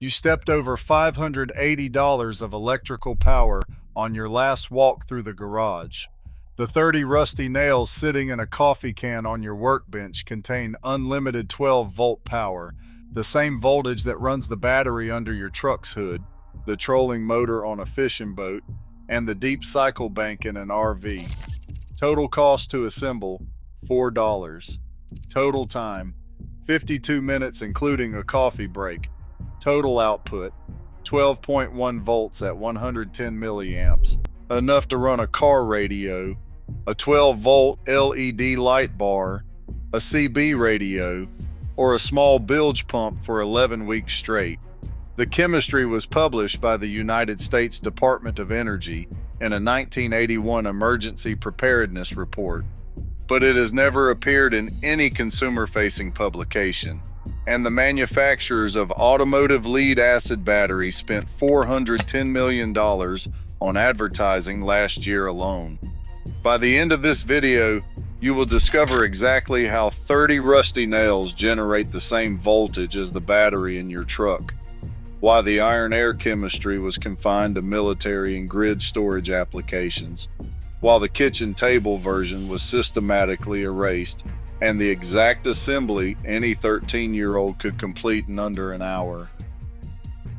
You stepped over $580 of electrical power on your last walk through the garage. The 30 rusty nails sitting in a coffee can on your workbench contain unlimited 12-volt power, the same voltage that runs the battery under your truck's hood, the trolling motor on a fishing boat, and the deep cycle bank in an RV. Total cost to assemble, $4. Total time, 52 minutes including a coffee break. Total output, 12.1 volts at 110 milliamps, enough to run a car radio, a 12-volt LED light bar, a CB radio, or a small bilge pump for 11 weeks straight. The chemistry was published by the United States Department of Energy in a 1981 emergency preparedness report, but it has never appeared in any consumer-facing publication. And the manufacturers of automotive lead-acid batteries spent $410 million on advertising last year alone. By the end of this video, you will discover exactly how 30 rusty nails generate the same voltage as the battery in your truck, why the iron-air chemistry was confined to military and grid storage applications, while the kitchen table version was systematically erased, and the exact assembly any 13-year-old could complete in under an hour.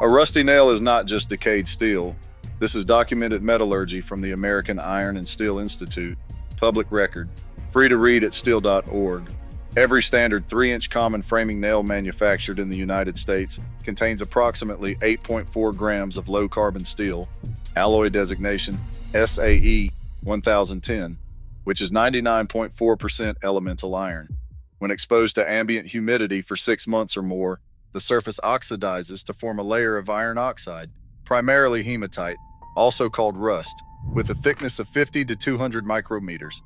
A rusty nail is not just decayed steel. This is documented metallurgy from the American Iron and Steel Institute, public record, free to read at steel.org. Every standard 3-inch common framing nail manufactured in the United States contains approximately 8.4 grams of low-carbon steel, alloy designation SAE 1010, which is 99.4% elemental iron. When exposed to ambient humidity for 6 months or more, the surface oxidizes to form a layer of iron oxide, primarily hematite, also called rust, with a thickness of 50 to 200 micrometers.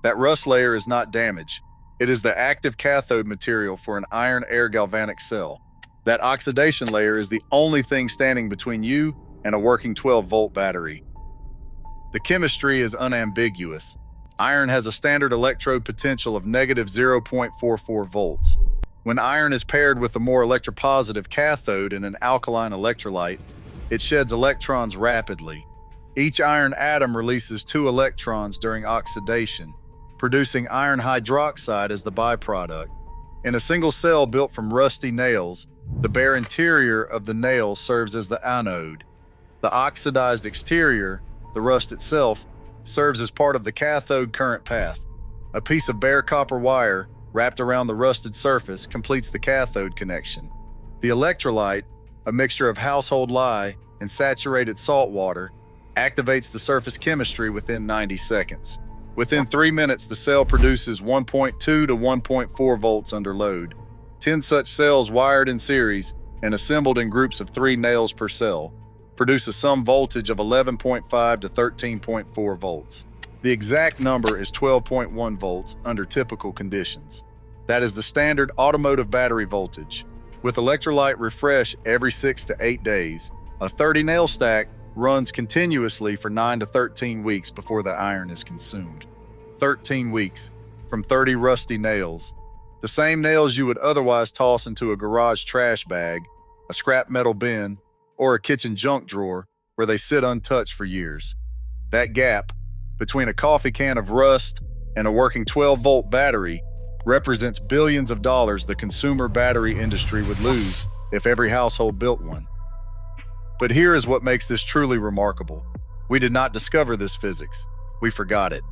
That rust layer is not damage. It is the active cathode material for an iron-air galvanic cell. That oxidation layer is the only thing standing between you and a working 12-volt battery. The chemistry is unambiguous. Iron has a standard electrode potential of negative 0.44 volts. When iron is paired with a more electropositive cathode in an alkaline electrolyte, it sheds electrons rapidly. Each iron atom releases 2 electrons during oxidation, producing iron hydroxide as the byproduct. In a single cell built from rusty nails, the bare interior of the nail serves as the anode. The oxidized exterior, the rust itself, serves as part of the cathode current path. A piece of bare copper wire wrapped around the rusted surface completes the cathode connection. The electrolyte, a mixture of household lye and saturated salt water, activates the surface chemistry within 90 seconds. Within 3 minutes, the cell produces 1.2 to 1.4 volts under load. 10 such cells wired in series and assembled in groups of 3 nails per cell produce a sum voltage of 11.5 to 13.4 volts. The exact number is 12.1 volts under typical conditions. That is the standard automotive battery voltage. With electrolyte refresh every 6 to 8 days, a 30 nail stack runs continuously for 9 to 13 weeks before the iron is consumed. 13 weeks from 30 rusty nails. The same nails you would otherwise toss into a garage trash bag, a scrap metal bin, or a kitchen junk drawer where they sit untouched for years. That gap between a coffee can of rust and a working 12-volt battery represents billions of dollars the consumer battery industry would lose if every household built one. But here is what makes this truly remarkable. We did not discover this physics. We forgot it.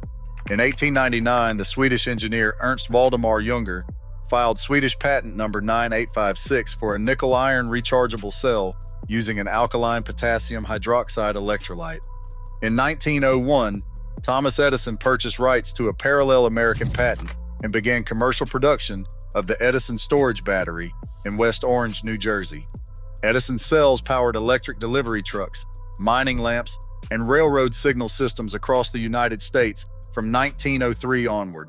In 1899, the Swedish engineer Ernst Waldemar Junger filed Swedish patent number 9856 for a nickel-iron rechargeable cell using an alkaline potassium hydroxide electrolyte. In 1901, Thomas Edison purchased rights to a parallel American patent and began commercial production of the Edison storage battery in West Orange, New Jersey. Edison cells powered electric delivery trucks, mining lamps, and railroad signal systems across the United States from 1903 onward.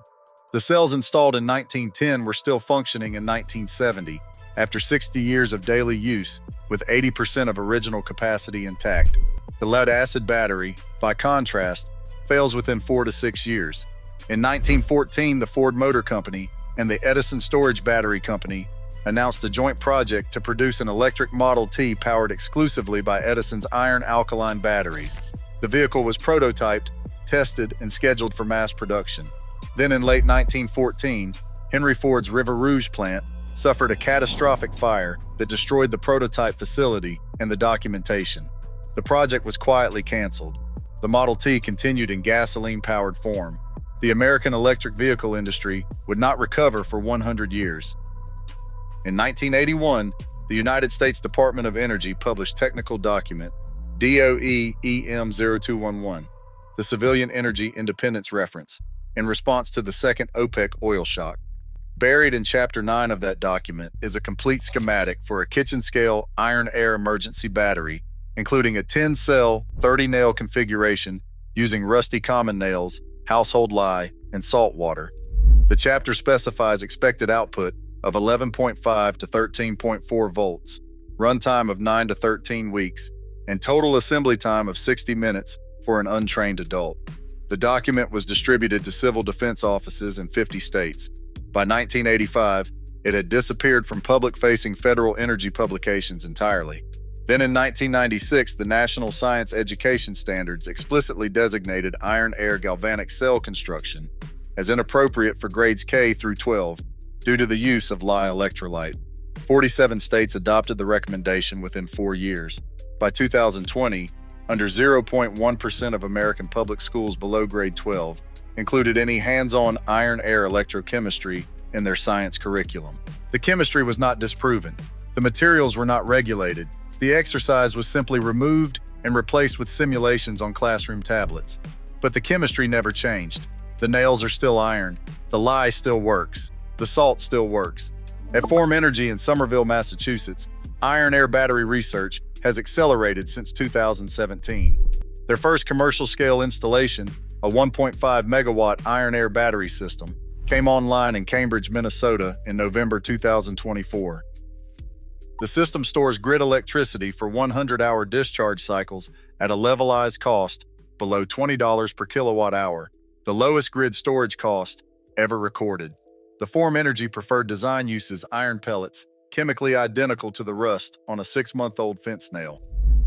The cells installed in 1910 were still functioning in 1970, after 60 years of daily use, with 80% of original capacity intact. The lead-acid battery, by contrast, fails within 4 to 6 years. In 1914, the Ford Motor Company and the Edison Storage Battery Company announced a joint project to produce an electric Model T powered exclusively by Edison's iron alkaline batteries. The vehicle was prototyped, tested, and scheduled for mass production. Then in late 1914, Henry Ford's River Rouge plant suffered a catastrophic fire that destroyed the prototype facility and the documentation. The project was quietly canceled. The Model T continued in gasoline-powered form. The American electric vehicle industry would not recover for 100 years. In 1981, the United States Department of Energy published technical document DOE EM0211, the Civilian Energy Independence Reference, in response to the second OPEC oil shock. Buried in Chapter 9 of that document is a complete schematic for a kitchen-scale iron-air emergency battery, including a 10-cell, 30-nail configuration using rusty common nails, household lye, and salt water. The chapter specifies expected output of 11.5 to 13.4 volts, runtime of 9 to 13 weeks, and total assembly time of 60 minutes for an untrained adult. The document was distributed to civil defense offices in 50 states. By 1985, it had disappeared from public-facing federal energy publications entirely. Then in 1996, the National Science Education Standards explicitly designated iron-air galvanic cell construction as inappropriate for grades K through 12 due to the use of lye electrolyte. 47 states adopted the recommendation within 4 years. By 2020, under 0.1% of American public schools below grade 12 included any hands-on iron-air electrochemistry in their science curriculum. The chemistry was not disproven. The materials were not regulated. The exercise was simply removed and replaced with simulations on classroom tablets. But the chemistry never changed. The nails are still iron. The lye still works. The salt still works. At Form Energy in Somerville, Massachusetts, iron-air battery research has accelerated since 2017. Their first commercial-scale installation, a 1.5 megawatt iron-air battery system, came online in Cambridge, Minnesota in November 2024. The system stores grid electricity for 100-hour discharge cycles at a levelized cost below $20 per kilowatt hour, the lowest grid storage cost ever recorded. The Form Energy preferred design uses iron pellets, chemically identical to the rust on a 6-month-old fence nail.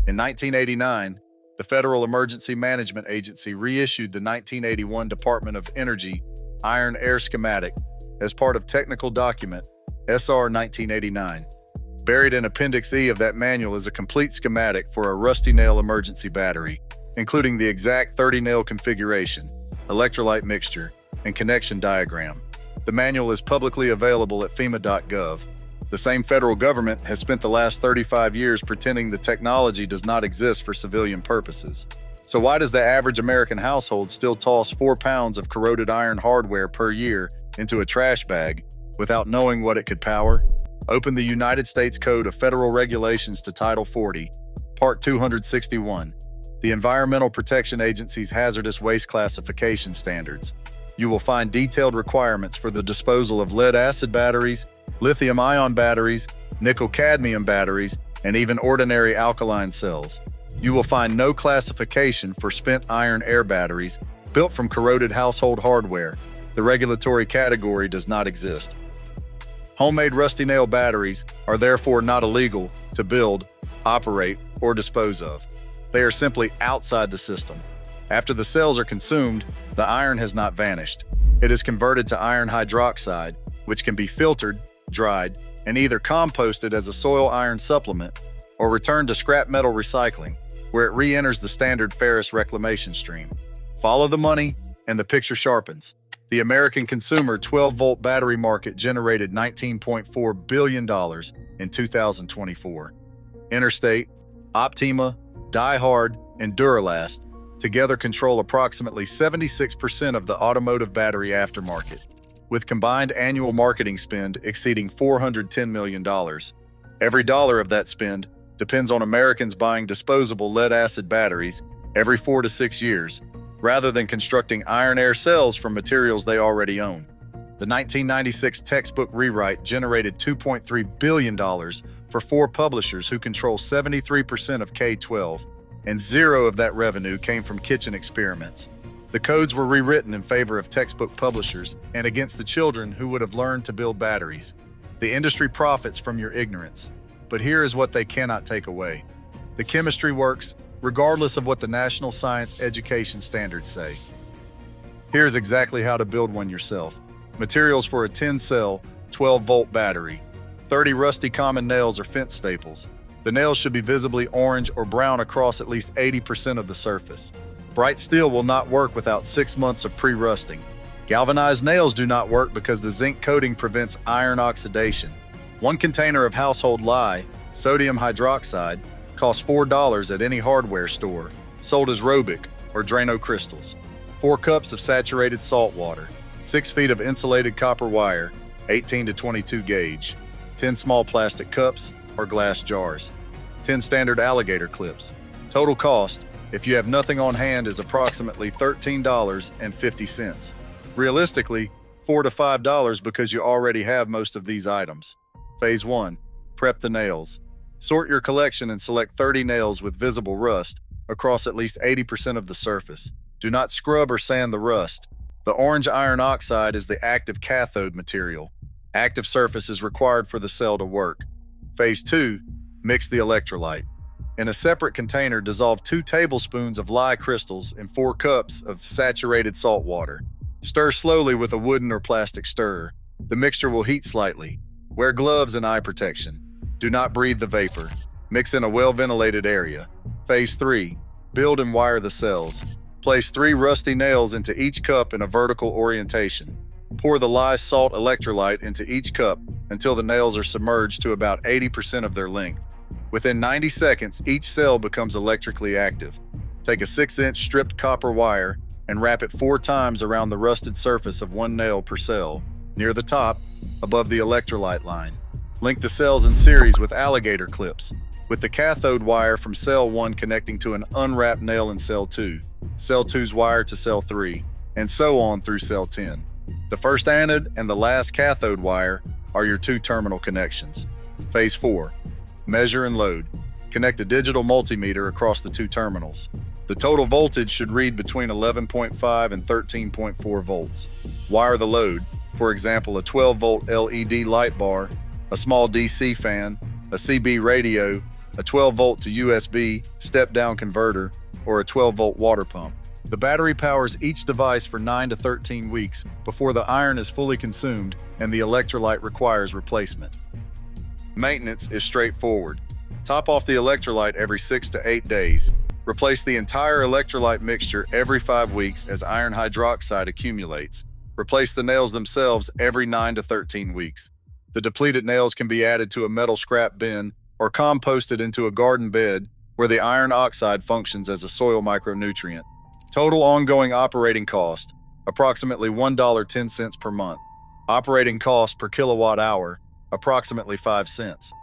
In 1989, the Federal Emergency Management Agency reissued the 1981 Department of Energy Iron Air Schematic as part of Technical Document SR 1989. Buried in Appendix E of that manual is a complete schematic for a rusty nail emergency battery, including the exact 30-nail configuration, electrolyte mixture, and connection diagram. The manual is publicly available at FEMA.gov. The same federal government has spent the last 35 years pretending the technology does not exist for civilian purposes. So why does the average American household still toss 4 pounds of corroded iron hardware per year into a trash bag without knowing what it could power? Open the United States Code of Federal Regulations to Title 40, Part 261, the Environmental Protection Agency's Hazardous Waste Classification Standards. You will find detailed requirements for the disposal of lead-acid batteries, lithium-ion batteries, nickel-cadmium batteries, and even ordinary alkaline cells. You will find no classification for spent iron-air batteries built from corroded household hardware. The regulatory category does not exist. Homemade rusty nail batteries are therefore not illegal to build, operate, or dispose of. They are simply outside the system. After the cells are consumed, the iron has not vanished. It is converted to iron hydroxide, which can be filtered, dried, and either composted as a soil iron supplement or returned to scrap metal recycling, where it re-enters the standard ferrous reclamation stream. Follow the money, and the picture sharpens. The American consumer 12-volt battery market generated $19.4 billion in 2024. Interstate, Optima, Die Hard, and Duralast together control approximately 76% of the automotive battery aftermarket, with combined annual marketing spend exceeding $410 million. Every dollar of that spend depends on Americans buying disposable lead-acid batteries every 4 to 6 years, rather than constructing iron-air cells from materials they already own. The 1996 textbook rewrite generated $2.3 billion for 4 publishers who control 73% of K-12, and 0 of that revenue came from kitchen experiments. The codes were rewritten in favor of textbook publishers and against the children who would have learned to build batteries. The industry profits from your ignorance. But here is what they cannot take away. The chemistry works, regardless of what the National Science Education Standards say. Here's exactly how to build one yourself. Materials for a 10-cell, 12-volt battery. 30 rusty common nails or fence staples. The nails should be visibly orange or brown across at least 80% of the surface. Bright steel will not work without 6 months of pre-rusting. Galvanized nails do not work because the zinc coating prevents iron oxidation. 1 container of household lye, sodium hydroxide, costs $4 at any hardware store, sold as Robic or Drano crystals. 4 cups of saturated salt water. 6 feet of insulated copper wire, 18 to 22 gauge. 10 small plastic cups or glass jars. 10 standard alligator clips. Total cost, if you have nothing on hand, is approximately $13.50. Realistically, $4 to $5 because you already have most of these items. Phase 1. Prep the nails. Sort your collection and select 30 nails with visible rust across at least 80% of the surface. Do not scrub or sand the rust. The orange iron oxide is the active cathode material. Active surface is required for the cell to work. Phase 2. Mix the electrolyte. In a separate container, dissolve 2 tablespoons of lye crystals in 4 cups of saturated salt water. Stir slowly with a wooden or plastic stirrer. The mixture will heat slightly. Wear gloves and eye protection. Do not breathe the vapor. Mix in a well-ventilated area. Phase 3. Build and wire the cells. Place 3 rusty nails into each cup in a vertical orientation. Pour the lye salt electrolyte into each cup until the nails are submerged to about 80% of their length. Within 90 seconds, each cell becomes electrically active. Take a 6-inch stripped copper wire and wrap it 4 times around the rusted surface of 1 nail per cell, near the top, above the electrolyte line. Link the cells in series with alligator clips, with the cathode wire from cell 1 connecting to an unwrapped nail in cell 2, cell 2's wire to cell 3, and so on through cell 10. The first anode and the last cathode wire are your 2 terminal connections. Phase 4. Measure and load. Connect a digital multimeter across the 2 terminals. The total voltage should read between 11.5 and 13.4 volts. Wire the load, for example, a 12-volt LED light bar, a small DC fan, a CB radio, a 12-volt to USB step-down converter, or a 12-volt water pump. The battery powers each device for 9 to 13 weeks before the iron is fully consumed and the electrolyte requires replacement. Maintenance is straightforward. Top off the electrolyte every 6 to 8 days. Replace the entire electrolyte mixture every 5 weeks as iron hydroxide accumulates. Replace the nails themselves every 9 to 13 weeks. The depleted nails can be added to a metal scrap bin or composted into a garden bed where the iron oxide functions as a soil micronutrient. Total ongoing operating cost, approximately $1.10 per month. Operating cost per kilowatt hour, approximately 5 cents.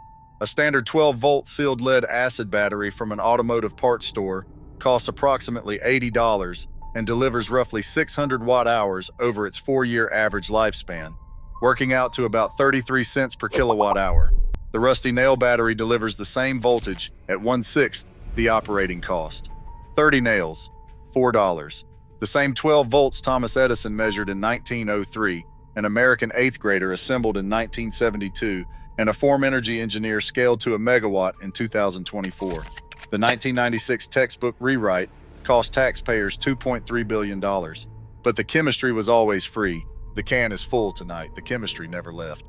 A standard 12-volt sealed lead acid battery from an automotive parts store costs approximately $80 and delivers roughly 600 watt-hours over its 4-year average lifespan, working out to about 33 cents per kilowatt hour. The rusty nail battery delivers the same voltage at 1/6 the operating cost. 30 nails, $4. The same 12 volts Thomas Edison measured in 1903, an American 8th grader assembled in 1972, and a Form Energy engineer scaled to a megawatt in 2024. The 1996 textbook rewrite cost taxpayers $2.3 billion. But the chemistry was always free. The can is full tonight. The chemistry never left.